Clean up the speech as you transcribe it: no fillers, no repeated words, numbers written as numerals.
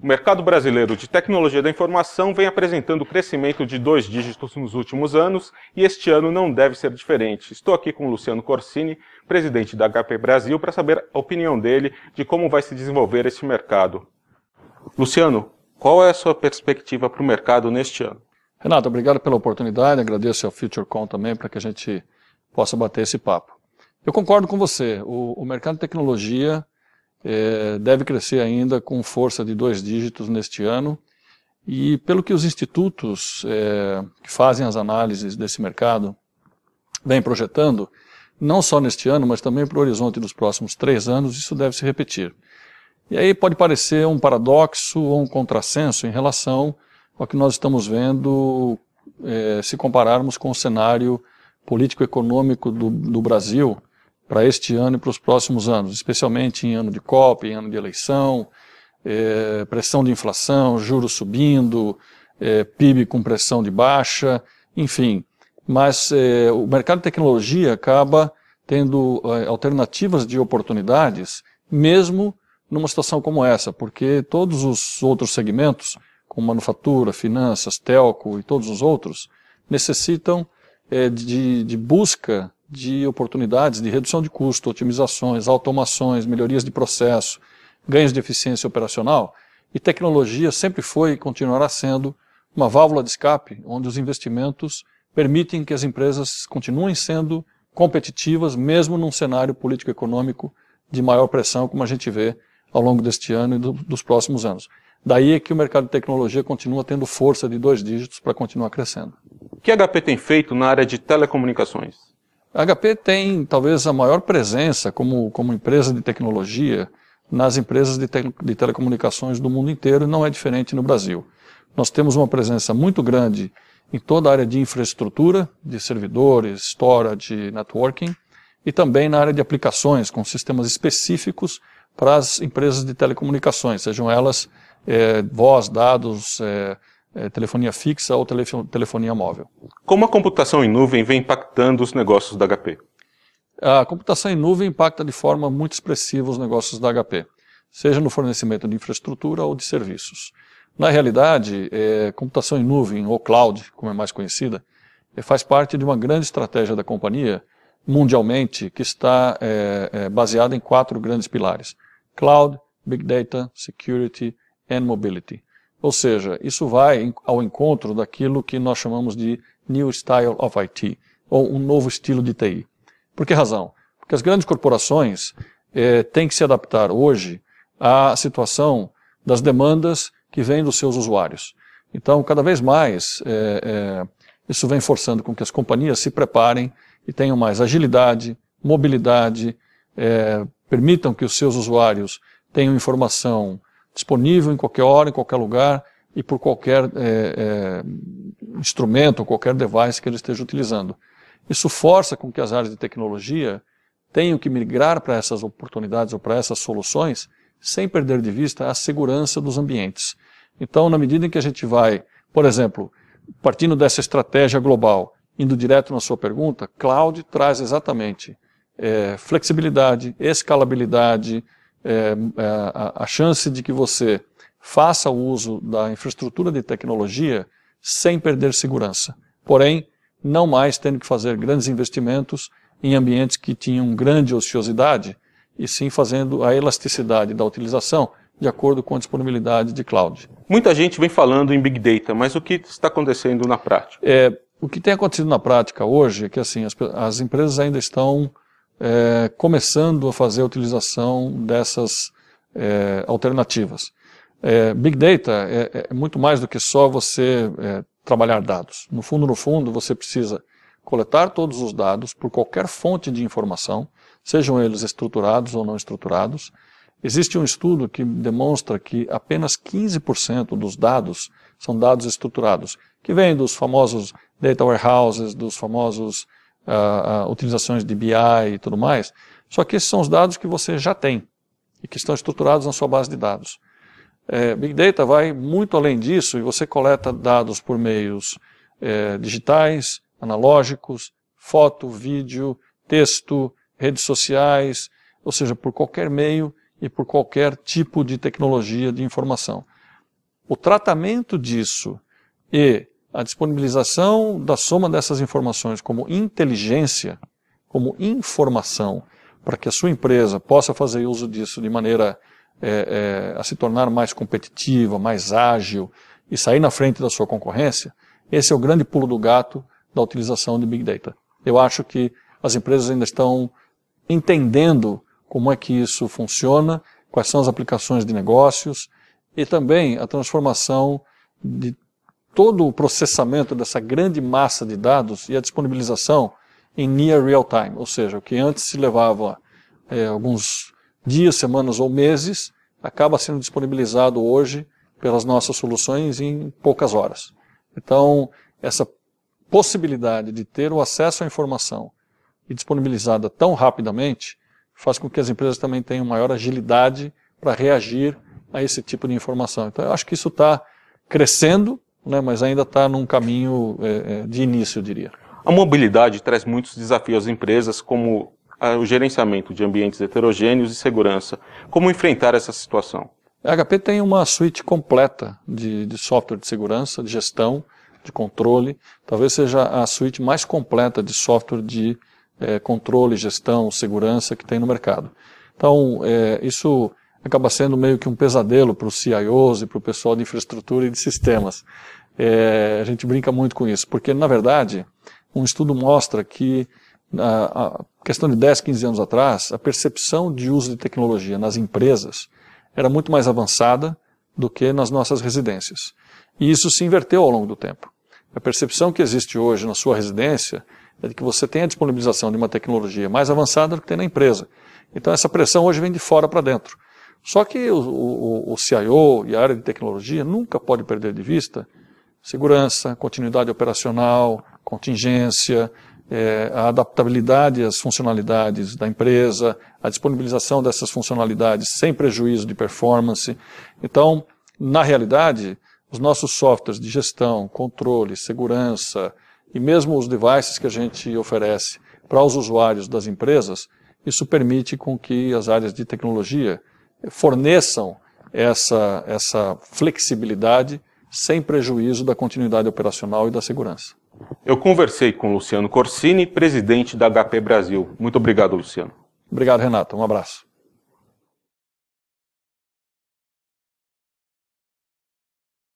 O mercado brasileiro de tecnologia da informação vem apresentando crescimento de 2 dígitos nos últimos anos e este ano não deve ser diferente. Estou aqui com o Luciano Corsini, presidente da HP Brasil, para saber a opinião dele de como vai se desenvolver esse mercado. Luciano, qual é a sua perspectiva para o mercado neste ano? Renato, obrigado pela oportunidade, agradeço ao FutureCon também para que a gente possa bater esse papo. Eu concordo com você, o mercado de tecnologia deve crescer ainda com força de 2 dígitos neste ano e pelo que os institutos que fazem as análises desse mercado vêm projetando, não só neste ano, mas também para o horizonte dos próximos 3 anos, isso deve se repetir. E aí pode parecer um paradoxo ou um contrassenso em relação ao que nós estamos vendo se compararmos com o cenário político-econômico do Brasil para este ano e para os próximos anos, especialmente em ano de COP, em ano de eleição, pressão de inflação, juros subindo, PIB com pressão de baixa, enfim. Mas o mercado de tecnologia acaba tendo alternativas de oportunidades, mesmo numa situação como essa, porque todos os outros segmentos, como manufatura, finanças, telco e todos os outros, necessitam de busca de oportunidades de redução de custo, otimizações, automações, melhorias de processo, ganhos de eficiência operacional, e tecnologia sempre foi e continuará sendo uma válvula de escape, onde os investimentos permitem que as empresas continuem sendo competitivas, mesmo num cenário político-econômico de maior pressão, como a gente vê ao longo deste ano e dos próximos anos. Daí é que o mercado de tecnologia continua tendo força de 2 dígitos para continuar crescendo. O que a HP tem feito na área de telecomunicações? A HP tem talvez a maior presença como empresa de tecnologia nas empresas de telecomunicações do mundo inteiro, e não é diferente no Brasil. Nós temos uma presença muito grande em toda a área de infraestrutura, de servidores, storage, networking, e também na área de aplicações, com sistemas específicos para as empresas de telecomunicações, sejam elas voz, dados, telefonia fixa ou telefonia móvel. Como a computação em nuvem vem impactando os negócios da HP? A computação em nuvem impacta de forma muito expressiva os negócios da HP, seja no fornecimento de infraestrutura ou de serviços. Na realidade, computação em nuvem, ou cloud, como é mais conhecida, faz parte de uma grande estratégia da companhia, mundialmente, que está baseada em 4 grandes pilares: Cloud, Big Data, Security and Mobility. Ou seja, isso vai ao encontro daquilo que nós chamamos de New Style of IT, ou um novo estilo de TI. Por que razão? Porque as grandes corporações têm que se adaptar hoje à situação das demandas que vêm dos seus usuários. Então, cada vez mais, isso vem forçando com que as companhias se preparem e tenham mais agilidade, mobilidade, permitam que os seus usuários tenham informação disponível em qualquer hora, em qualquer lugar e por qualquer instrumento, qualquer device que ele esteja utilizando. Isso força com que as áreas de tecnologia tenham que migrar para essas oportunidades ou para essas soluções sem perder de vista a segurança dos ambientes. Então, na medida em que a gente vai, por exemplo, partindo dessa estratégia global, indo direto na sua pergunta, Cloud traz exatamente flexibilidade, escalabilidade, a chance de que você faça o uso da infraestrutura de tecnologia sem perder segurança. Porém, não mais tendo que fazer grandes investimentos em ambientes que tinham grande ociosidade, e sim fazendo a elasticidade da utilização de acordo com a disponibilidade de cloud. Muita gente vem falando em Big Data, mas o que está acontecendo na prática? O que tem acontecido na prática hoje é que assim, as empresas ainda estão começando a fazer a utilização dessas alternativas. Big Data é muito mais do que só você trabalhar dados. No fundo, você precisa coletar todos os dados por qualquer fonte de informação, sejam eles estruturados ou não estruturados. Existe um estudo que demonstra que apenas 15% dos dados são dados estruturados, que vêm dos famosos data warehouses, dos famosos utilizações de BI e tudo mais, só que esses são os dados que você já tem e que estão estruturados na sua base de dados. Big Data vai muito além disso e você coleta dados por meios digitais, analógicos, foto, vídeo, texto, redes sociais, ou seja, por qualquer meio e por qualquer tipo de tecnologia de informação. o tratamento disso e a disponibilização da soma dessas informações como inteligência, como informação, para que a sua empresa possa fazer uso disso de maneira a se tornar mais competitiva, mais ágil e sair na frente da sua concorrência, esse é o grande pulo do gato da utilização de Big Data. Eu acho que as empresas ainda estão entendendo como é que isso funciona, quais são as aplicações de negócios e também a transformação de todo o processamento dessa grande massa de dados e a disponibilização em near real time, ou seja, o que antes se levava alguns dias, semanas ou meses, acaba sendo disponibilizado hoje pelas nossas soluções em poucas horas. Então, essa possibilidade de ter o acesso à informação e disponibilizada tão rapidamente faz com que as empresas também tenham maior agilidade para reagir a esse tipo de informação. Então, eu acho que isso está crescendo, né, mas ainda está num caminho de início, eu diria. A mobilidade traz muitos desafios às empresas, como o gerenciamento de ambientes heterogêneos e segurança. Como enfrentar essa situação? A HP tem uma suite completa de software de segurança, de gestão, de controle. Talvez seja a suite mais completa de software de controle, gestão, segurança que tem no mercado. Então, isso acaba sendo meio que um pesadelo para os CIOs e para o pessoal de infraestrutura e de sistemas. A gente brinca muito com isso, porque, na verdade, um estudo mostra que a questão de 10, 15 anos atrás, a percepção de uso de tecnologia nas empresas era muito mais avançada do que nas nossas residências. E isso se inverteu ao longo do tempo. A percepção que existe hoje na sua residência é de que você tem a disponibilização de uma tecnologia mais avançada do que tem na empresa. Então essa pressão hoje vem de fora para dentro. Só que o CIO e a área de tecnologia nunca pode perder de vista segurança, continuidade operacional, contingência, a adaptabilidade às funcionalidades da empresa, a disponibilização dessas funcionalidades sem prejuízo de performance. Então, na realidade, os nossos softwares de gestão, controle, segurança e mesmo os devices que a gente oferece para os usuários das empresas, isso permite com que as áreas de tecnologia forneçam essa flexibilidade sem prejuízo da continuidade operacional e da segurança. Eu conversei com Luciano Corsini, presidente da HP Brasil. Muito obrigado, Luciano. Obrigado, Renato. Um abraço.